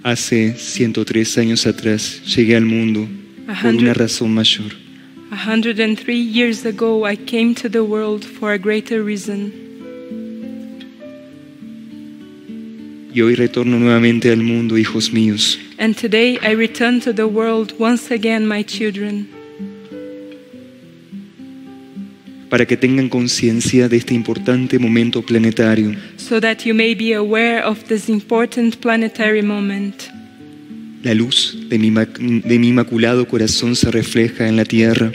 Hace 103 años atrás llegué al mundo por una razón mayor. 103 years ago, I came to the world for a greater reason. Y hoy retorno nuevamente al mundo, hijos míos. And today I return to the world once again, my children, para que tengan conciencia de este importante momento planetario. so that you may be aware of this important planetary moment. La luz de mi inmaculado corazón se refleja en la tierra.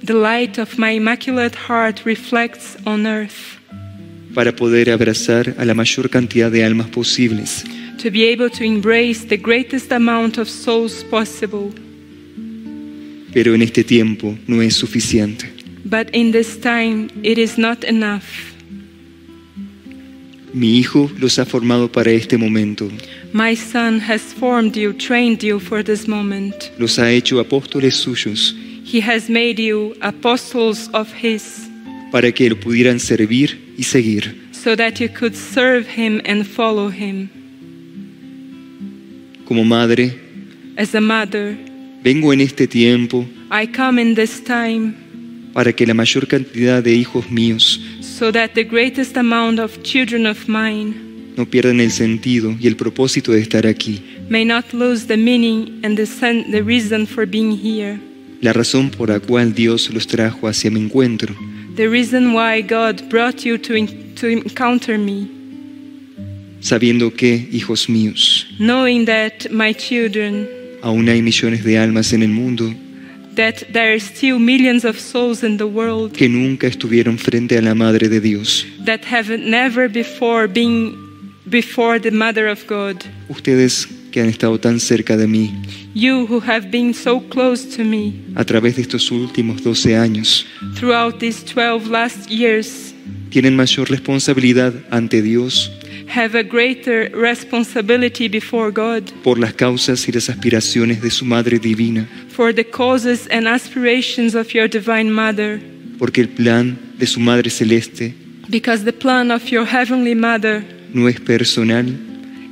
The light of my immaculate heart reflects on earth, para poder abrazar a la mayor cantidad de almas posibles. to be able to embrace the greatest amount of souls possible. Pero en este tiempo no es suficiente. But in this time, it is not enough. Mi hijo los ha formado para este momento. My son has formed you, trained you for this moment. Los ha hecho apóstoles suyos He has made you apostles of His, para que lo pudieran servir y seguir. so that you could serve Him and follow Him. Como madre, As a mother, vengo en este tiempo I come in this time para que la mayor cantidad de hijos míos so that the greatest amount of children of mine no pierdan el sentido y el propósito de estar aquí. may not lose the meaning and the reason for being here. La razón por la cual Dios los trajo hacia mi encuentro. The reason why God brought you to encounter me. Sabiendo que, hijos míos, Knowing that, my children, aún hay millones de almas en el mundo that there are still millions of souls in the world que nunca estuvieron frente a la Madre de Dios. that have never before been before the Mother of God. Ustedes que han estado tan cerca de mí You who have been so close to me a través de estos últimos 12 años, throughout these 12 last years tienen mayor responsabilidad ante Dios have a greater responsibility before God por las causas y las aspiraciones de su Madre Divina, for the causes and aspirations of your Divine Mother, porque el plan de su Madre Celeste because the plan of your Heavenly Mother no es personal,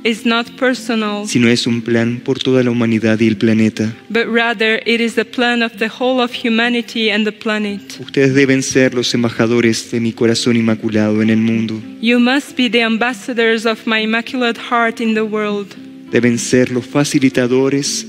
is not personal, sino es un plan por toda la humanidad y el planeta. but rather it is the plan of the whole of humanity and the planet. Ustedes deben ser los embajadores de mi corazón inmaculado en el mundo. You must be the ambassadors of my Immaculate Heart in the world. Deben ser los facilitadores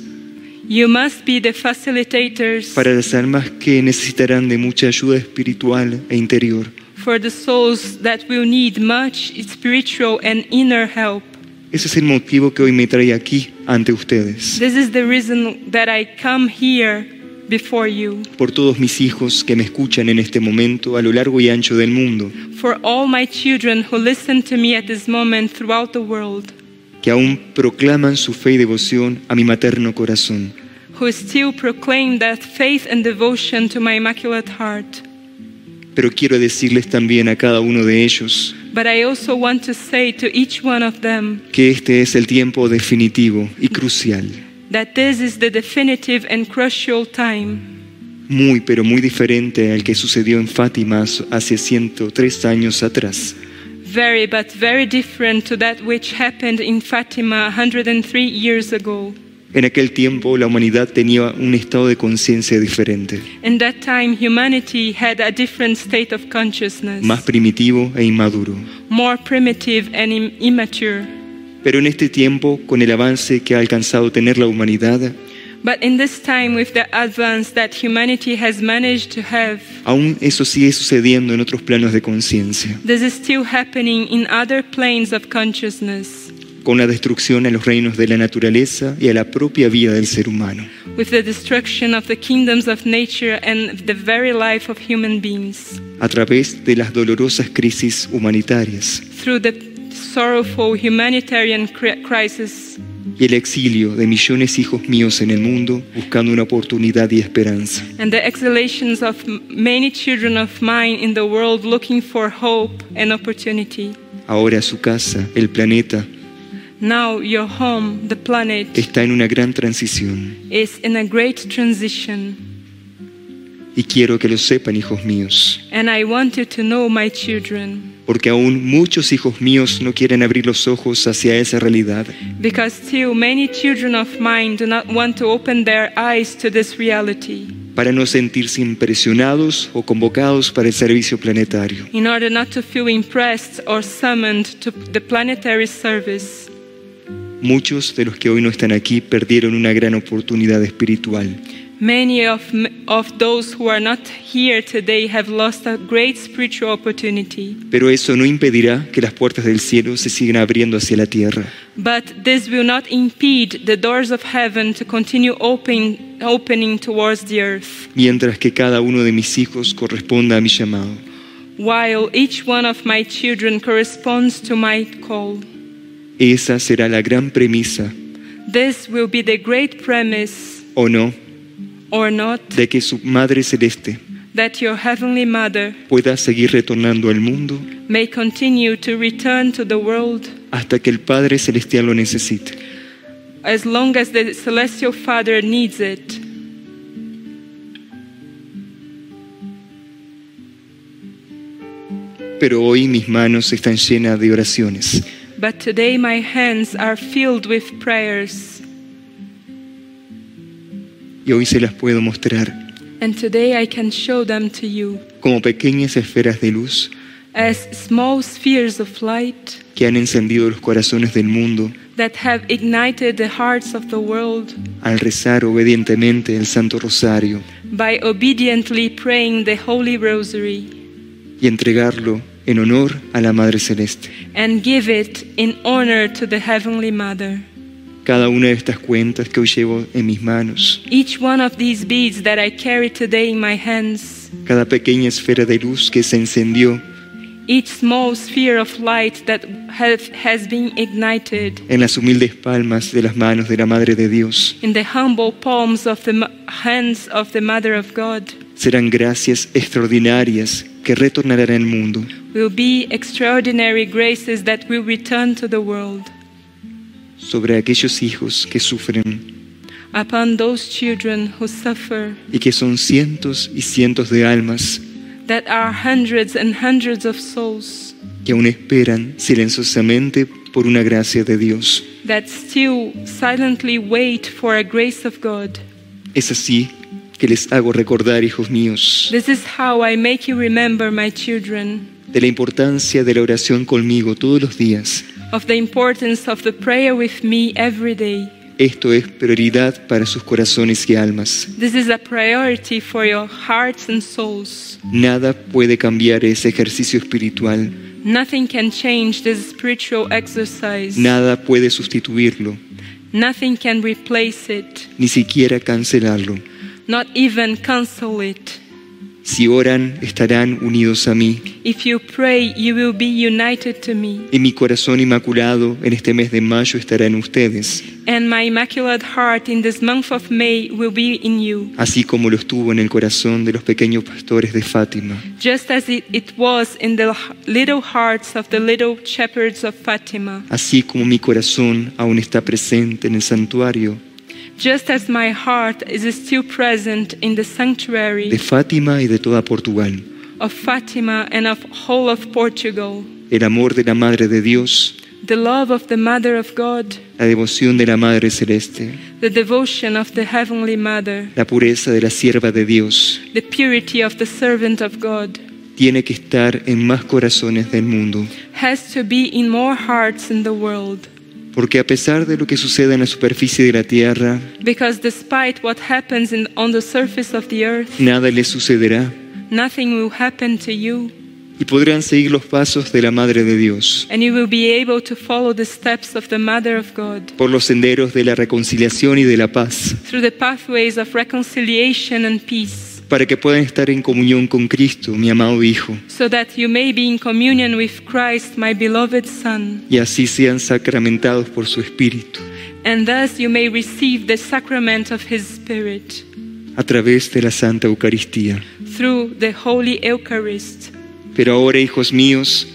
You must be the facilitators para las almas que necesitarán de mucha ayuda espiritual e interior. for the souls that will need much spiritual and inner help. Ese es el motivo que hoy me trae aquí ante ustedes. This is the reason that I come here before you. Por todos mis hijos que me escuchan en este momento a lo largo y ancho del mundo, For all my children who listen to me at this moment throughout the world, que aún proclaman su fe y devoción a mi materno corazón. who still proclaim that faith and devotion to my Immaculate Heart. Pero quiero decirles también a cada uno de ellos But I also want to say to each one of them que este es el tiempo definitivo y crucial, that this is the definitive and crucial time, muy pero muy diferente al que sucedió en Fátima hace 103 años atrás. very but very different to that which happened in Fatima 103 years ago. En aquel tiempo la humanidad tenía un estado de conciencia diferente, In that time, humanity had a different state of consciousness, más primitivo e inmaduro. more primitive and immature. Pero en este tiempo, con el avance que ha alcanzado tener la humanidad, But in this time, with the advance that humanity has managed to have, aún eso sigue sucediendo en otros planos de conciencia, this is still happening in other planes of consciousness, con la destrucción a los reinos de la naturaleza y a la propia vida del ser humano. with the destruction of the kingdoms of nature and the very life of human beings, A través de las dolorosas crisis humanitarias through the sorrowful humanitarian crisis y el exilio de millones de hijos míos en el mundo buscando una oportunidad y esperanza. and the exhalations of many children of mine in the world looking for hope and opportunity. Ahora su casa, el planeta, Now your home, the planet, está en una gran transición. is in a great transition. Y quiero que lo sepan, hijos míos, And I want you to know, my children, porque aún muchos hijos míos no quieren abrir los ojos hacia esa realidad. because still many children of mine do not want to open their eyes to this reality, Para no sentirse impresionados o convocados para el servicio planetario. in order not to feel impressed or summoned to the planetary service. Muchos de los que hoy no están aquí perdieron una gran oportunidad espiritual. Many of those who are not here today have lost a great spiritual opportunity. Pero eso no impedirá que las puertas del cielo se sigan abriendo hacia la tierra. But this will not impede the doors of heaven to continue opening towards the earth, Mientras que cada uno de mis hijos corresponda a mi llamado. while each one of my children corresponds to my call. Esa será la gran premisa, This will be the great premise, o no, or not, de que su Madre Celeste that your Heavenly Mother pueda seguir retornando al mundo may continue to return to the world hasta que el Padre Celestial lo necesite. as long as the Celestial Father needs it. Pero hoy mis manos están llenas de oraciones. But today my hands are filled with prayers, Y hoy se las puedo mostrar and today I can show them to you como pequeñas esferas de luz as small spheres of light que han encendido los corazones del mundo that have ignited the hearts of the world al rezar obedientemente el Santo Rosario by obediently praying the Holy Rosary y entregarlo en honor a la Madre Celeste. and give it in honor to the Heavenly Mother. Cada una de estas cuentas que hoy llevo en mis manos, Each one of these beads that I carry today in my hands, cada pequeña esfera de luz que se encendió each small sphere of light that has been ignited en las humildes palmas de las manos de la Madre de Dios, in the humble palms of the hands of the Mother of God, serán gracias extraordinarias que retornarán al mundo will be extraordinary graces that will return to the world sobre aquellos hijos que sufren upon those children who suffer, y que son cientos y cientos de almas that are hundreds and hundreds of souls que aún esperan silenciosamente por una gracia de Dios. that still silently wait for a grace of God. Es así que les hago recordar, hijos míos, This is how I make you remember, my children, de la importancia de la oración conmigo todos los días. of the importance of the prayer with me every day. Esto es prioridad para sus corazones y almas. This is a priority for your hearts and souls. Nada puede cambiar ese ejercicio espiritual. Nothing can change this spiritual exercise. Nada puede sustituirlo, Nothing can replace it, ni siquiera cancelarlo. not even cancel it. Si oran, estarán unidos a mí. If you pray, you will be united to me, Y mi corazón inmaculado en este mes de mayo estará en ustedes, and my immaculate heart in this month of May will be in you, así como lo estuvo en el corazón de los pequeños pastores de Fátima. just as it was in the little hearts of the little shepherds of Fatima, Así como mi corazón aún está presente en el santuario just as my heart is still present in the sanctuary de Fátima y de toda Portugal. of Fatima and of whole of Portugal. El amor de la Madre de Dios, The love of the Mother of God, la devoción de la Madre Celeste, the devotion of the Heavenly Mother, la pureza de la sierva de Dios, the purity of the servant of God, tiene que estar en más corazones del mundo. has to be in more hearts in the world. Porque a pesar de lo que suceda en la superficie de la tierra, Because despite what happens on the surface of the earth, nada les sucederá nothing will happen to you, y podrán seguir los pasos de la Madre de Dios and you will be able to follow the steps of the Mother of God por los senderos de la reconciliación y de la paz, through the pathways of reconciliation and peace, para que puedan estar en comunión con Cristo, mi amado Hijo, so that you may be in communion with Christ, my beloved Son, y así sean sacramentados por su Espíritu, and thus you may receive the sacrament of His Spirit a través de la Santa Eucaristía. through the Holy Eucharist. Pero ahora, hijos míos,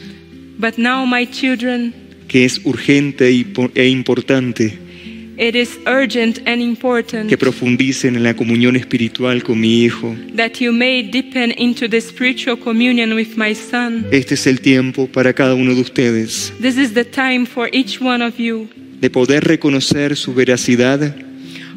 But now, my children, que es urgente e importante It is urgent and important que profundicen en la comunión espiritual con mi Hijo. that you may deepen into the spiritual communion with my Son. Este es el tiempo para cada uno de ustedes This is the time for each one of you de poder reconocer su veracidad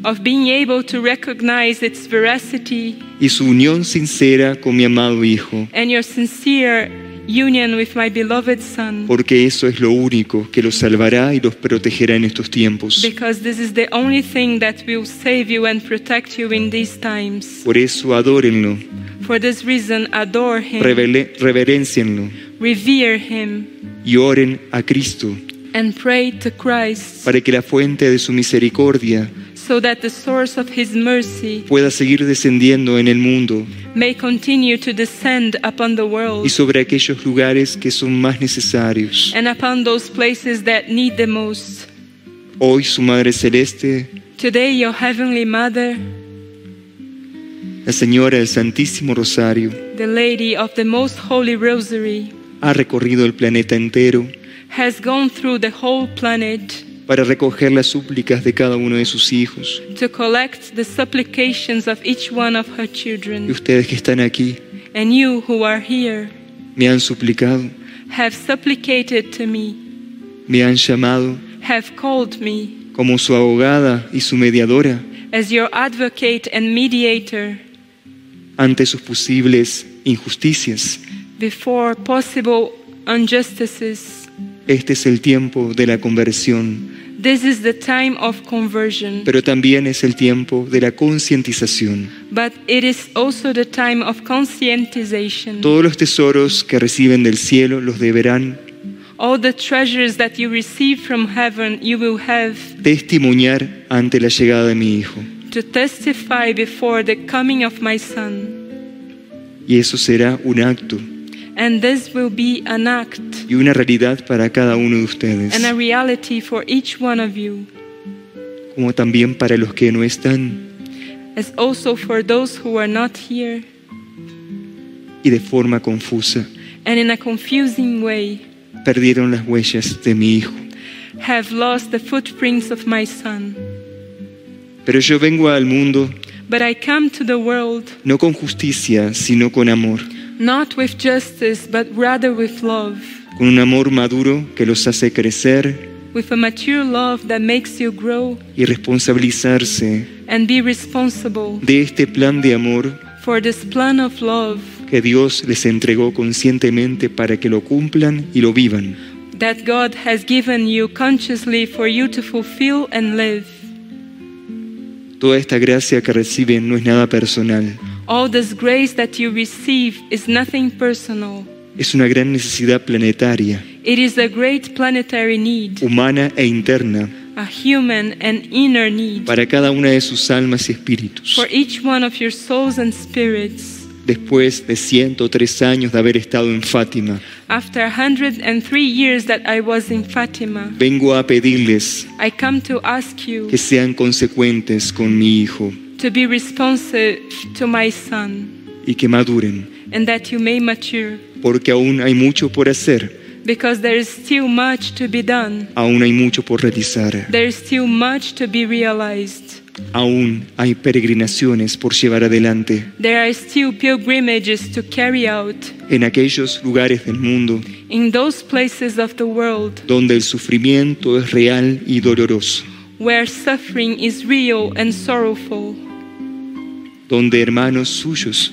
of being able to recognize its veracity y su unión sincera con mi amado Hijo, and your sincere union with my beloved Son, porque eso es lo único que los salvará y los protegerá en estos tiempos. because this is the only thing that will save you and protect you in these times. Por eso adórenlo, For this reason, adore Him, reverencienlo revere Him, y oren a Cristo and pray to Christ, para que la fuente de su misericordia so that the source of His mercy pueda seguir descendiendo en el mundo may continue to descend upon the world y sobre aquellos lugares que son más necesarios. and upon those places that need the most. Hoy su Madre Celeste, Today, your Heavenly Mother, la Señora del Santísimo Rosario, the Lady of the Most Holy Rosary, ha recorrido el planeta entero has gone through the whole planet para recoger las súplicas de cada uno de sus hijos. to collect the supplications of each one of her Y children. ustedes que están aquí And you who are here me han suplicado, have supplicated to me, me han llamado have called me como su abogada y su mediadora as your advocate and mediator ante sus posibles injusticias. before possible injustices. Este es el tiempo de la conversión, This is the time of conversion, pero también es el tiempo de la concientización. but it is also the time of conscientization. Todos los tesoros que reciben del cielo los deberán All the treasures that you receive from heaven, you will have testimoniar ante la llegada de mi Hijo. to testify before the coming of my Son. Y eso será un acto And this will be an act y una realidad para cada uno de ustedes, and a reality for each one of you, como también para los que no están as also for those who are not here, y de forma confusa and in a confusing way perdieron las huellas de mi Hijo. have lost the footprints of my Son. Pero yo vengo al mundo But I come to the world no con justicia, sino con amor, not with justice, but rather with love, con un amor maduro que los hace crecer with a mature love that makes you grow y responsabilizarse and be responsible de este plan de amor for this plan of love que Dios les entregó conscientemente para que lo cumplan y lo vivan. that God has given you consciously for you to fulfill and live. Toda esta gracia que reciben no es nada personal, All this grace that you receive is nothing personal. es una gran necesidad planetaria, It is a great planetary need, humana e interna, a human and inner need para cada una de sus almas y espíritus. for each one of your souls and spirits. Después de 103 años de haber estado en Fátima, After 103 years that I was in Fatima, vengo a pedirles I come to ask you que sean consecuentes con mi Hijo to be responsive to my Son y que maduren, and that you may mature, porque aún hay mucho por hacer, because there is still much to be done. aún hay mucho por realizar, There is still much to be realized. aún hay peregrinaciones por llevar adelante There are still pilgrimages to carry out en aquellos lugares del mundo in those places of the world donde el sufrimiento es real y doloroso, where suffering is real and sorrowful, donde hermanos suyos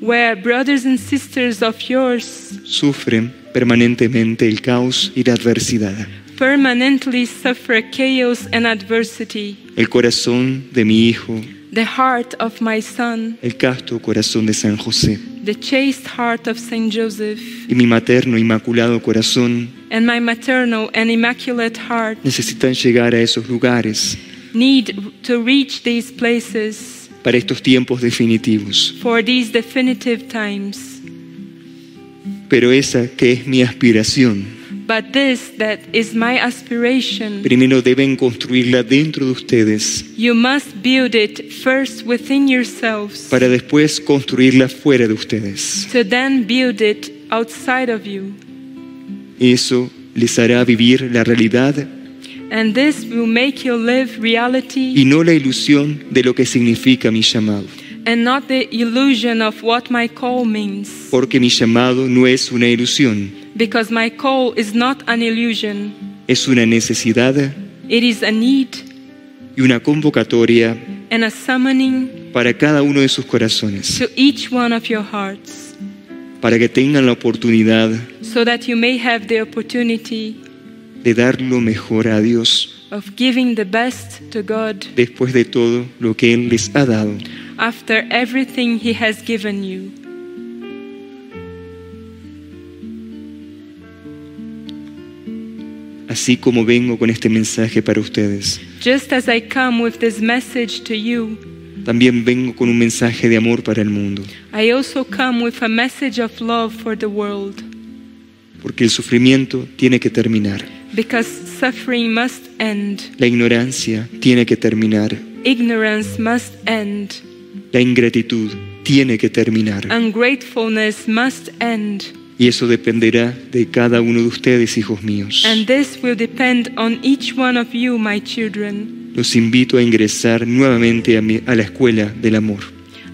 where brothers and sisters of yours sufren permanentemente el caos y la adversidad. permanently suffer chaos and adversity. El corazón de mi Hijo, The heart of my Son, el casto corazón de San José the chaste heart of Saint Joseph, y mi materno inmaculado corazón and my maternal and immaculate heart necesitan llegar a esos lugares need to reach these places para estos tiempos definitivos. for these definitive times. Pero esa que es mi aspiración, But this that is my aspiration, primero deben construirla dentro de ustedes you must build it first within yourselves, para después construirla fuera de ustedes. to then build it outside of you. Eso les hará vivir la realidad And this will make you live reality y no la ilusión de lo que significa mi llamado. and not the illusion of what my call means. Porque mi llamado no es una ilusión, Because my call is not an illusion. es una necesidad It is a need y una convocatoria and a summoning para cada uno de sus corazones, to each one of your hearts, para que tengan la oportunidad so that you may have the opportunity de dar lo mejor a Dios of giving the best to God después de todo lo que Él les ha dado. after everything He has given you. Así como vengo con este mensaje para ustedes, Just as I come with this message to you, también vengo con un mensaje de amor para el mundo, I also come with a message of love for the world, porque el sufrimiento tiene que terminar, because suffering must end, la ignorancia tiene que terminar, ignorance must end, la ingratitud tiene que terminar, ungratefulness must end, y eso dependerá de cada uno de ustedes, hijos míos. and this will depend on each one of you, my children. Los invito a ingresar nuevamente a la escuela del amor,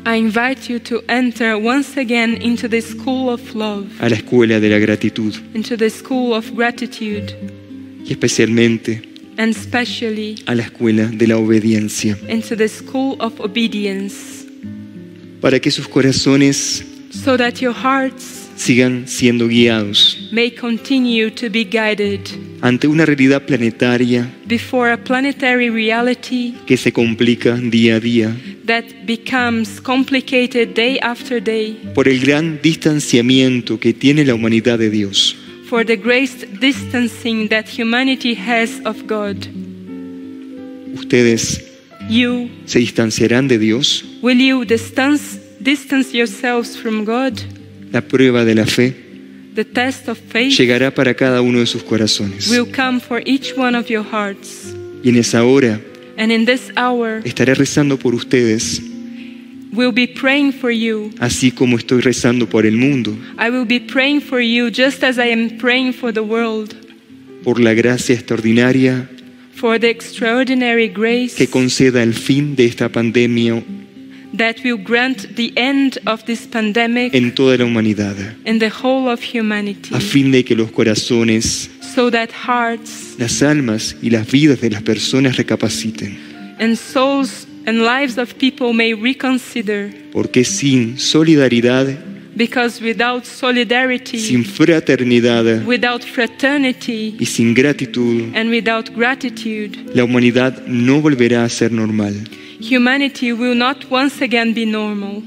I invite you to enter once again into the school of love, a la escuela de la gratitud into the school of gratitude, y especialmente and especially a la escuela de la obediencia, into the school of obedience, para que sus corazones so that your hearts sigan siendo guiados may continue to be guided ante una realidad planetaria before a planetary reality que se complica día a día that becomes complicated day after day por el gran distanciamiento que tiene la humanidad de Dios. for the great distancing that humanity has of God. Ustedes You, se distanciarán de Dios. will you distance yourselves from God? La prueba de la fe The test of faith llegará para cada uno de sus corazones. will come for each one of your hearts. Y en esa hora And in this hour, estaré rezando por ustedes, we'll be praying for you. así como estoy rezando por el mundo, I will be praying for you just as I am praying for the world, por la gracia extraordinaria for the extraordinary grace que conceda el fin de esta pandemia that will grant the end of this pandemic en toda la humanidad, in the whole of humanity, a fin de que los corazones, so that hearts las almas y las vidas de las personas recapaciten. and souls and lives of people may reconsider, Porque sin solidaridad, because without solidarity, sin fraternidad without fraternity, y sin gratitud, and without gratitude, la humanidad no volverá a ser normal. humanity will not once again be normal.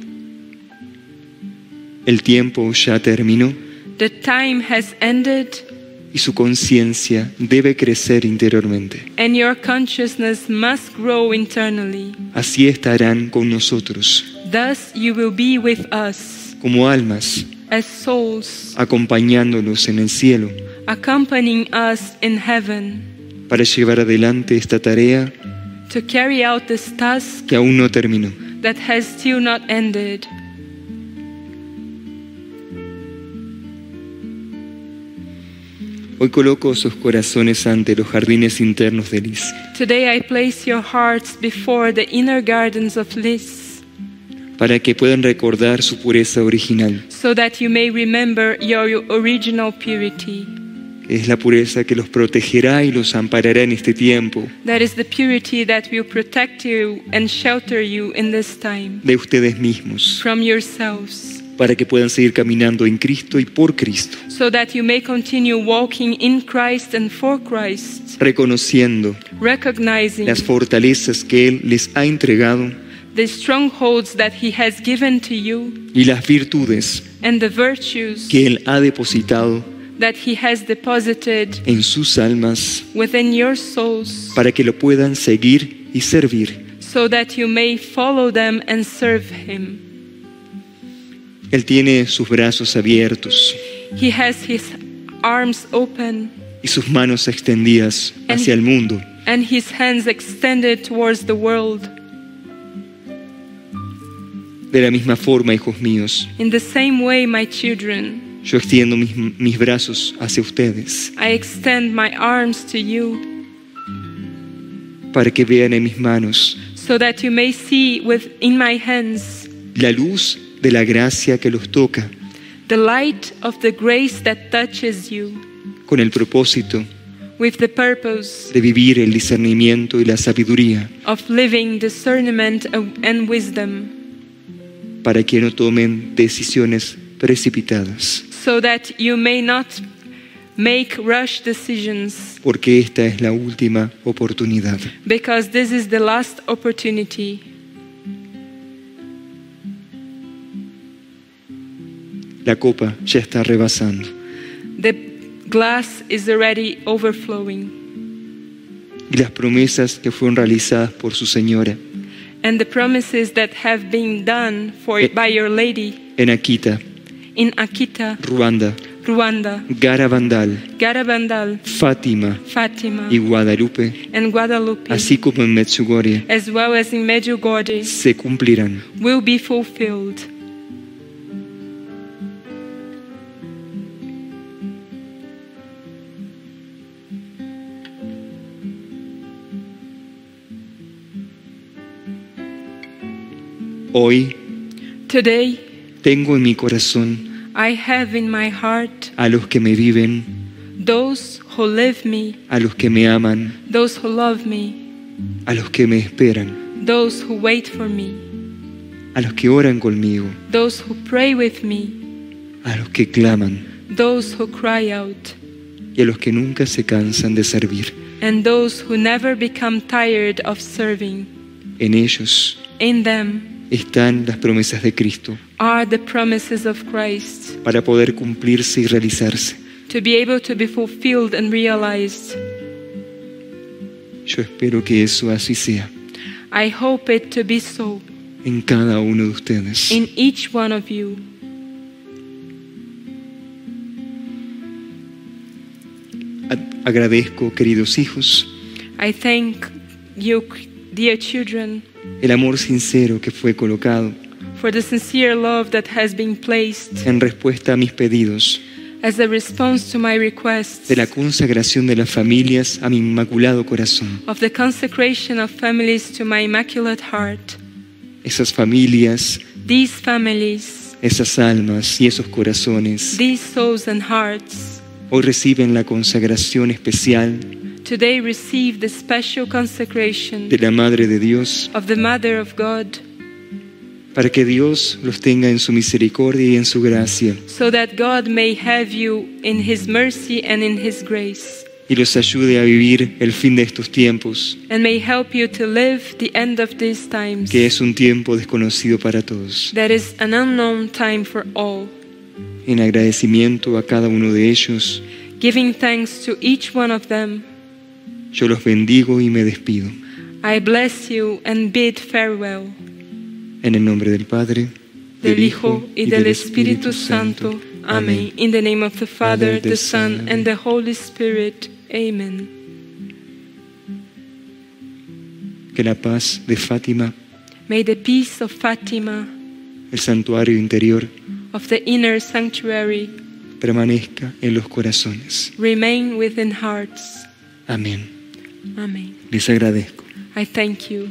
El tiempo ya terminó The time has ended, y su conciencia debe crecer interiormente. and your consciousness must grow internally. Así estarán con nosotros, Thus you will be with us como almas, as souls, acompañándonos en el cielo, accompanying us in heaven para llevar adelante esta tarea to carry out this task que aún no terminó. that has still not ended. Hoy coloco sus corazones ante los jardines internos de Liz, Today I place your hearts before the inner gardens of Lis, para que puedan recordar su pureza original, so that you may remember your original purity. que es la pureza que los protegerá y los amparará en este tiempo That is the purity that will protect you and shelter you in this time de ustedes mismos, from yourselves, para que puedan seguir caminando en Cristo y por Cristo, so that you may continue walking in Christ and for Christ, reconociendo recognizing las fortalezas que Él les ha entregado the strongholds that He has given to you y las virtudes and the virtues que Él ha depositado that He has deposited en sus almas, within your souls, para que lo puedan seguir y servir. so that you may follow them and serve Him. Él tiene sus brazos abiertos He has His arms open y sus manos extendidas hacia el mundo, and His hands extended towards the world. de la misma forma, hijos míos. In the same way, my children, Yo extiendo mis brazos hacia ustedes, I extend my arms to you, para que vean en mis manos so that you may see in my hands la luz de la gracia que los toca, the light of the grace that touches you, con el propósito with the purpose de vivir el discernimiento y la sabiduría, of living discernment and wisdom, para que no tomen decisiones precipitadas, so that you may not make rush decisions, porque esta es la última oportunidad. because this is the last opportunity. La copa ya está rebasando. The glass is already overflowing, Y las promesas que fueron realizadas por su señora and the promises that have been done by your lady en Akita, in Akita, Ruanda, Rwanda, Garabandal, Garabandal, Fátima Fatima, y Guadalupe, and Guadalupe, así como en Medjugorje, as well as in Medjugorje, se cumplirán. will be fulfilled. Hoy Today, tengo en mi corazón I have in my heart a los que me viven, those who live me, a los que me aman, those who love me, a los que me esperan, those who wait for me, a los que oran conmigo, those who pray with me, a los que claman those who cry out, y a los que nunca se cansan de servir. and those who never become tired of serving. En ellos In them están las promesas de Cristo are the promises of Christ, para poder cumplirse y realizarse. to be able to be fulfilled and realized. Yo espero que eso así sea I hope it to be so en cada uno de ustedes. in each one of you. Agradezco, queridos hijos, I thank you, dear children, el amor sincero que fue colocado for the sincere love that has been placed en respuesta a mis pedidos as a response to my requests de la consagración de las familias a mi inmaculado corazón. of the consecration of families to my immaculate heart. Esas familias, These families, esas almas y esos corazones these souls and hearts, hoy reciben la consagración especial today receive the special consecration de la Madre de Dios, of the Mother of God, para que Dios los tenga en su misericordia y en su gracia so that God may have you in His mercy and in His grace, y los ayude a vivir el fin de estos tiempos, and may help you to live the end of these times, que es un tiempo desconocido para todos. that is an unknown time for all. En agradecimiento a cada uno de ellos, Giving thanks to each one of them, yo los bendigo y me despido. I bless you and bid farewell. En el nombre del Padre, Del Hijo y del Espíritu Santo. Amen. In the name of the Father, the Son, and the Holy Spirit. Amen. Que la paz de Fátima, May the peace of Fatima, el santuario interior, of the inner sanctuary, permanezca en los corazones. remain within hearts. Amén. Amen. Les agradezco. I thank you.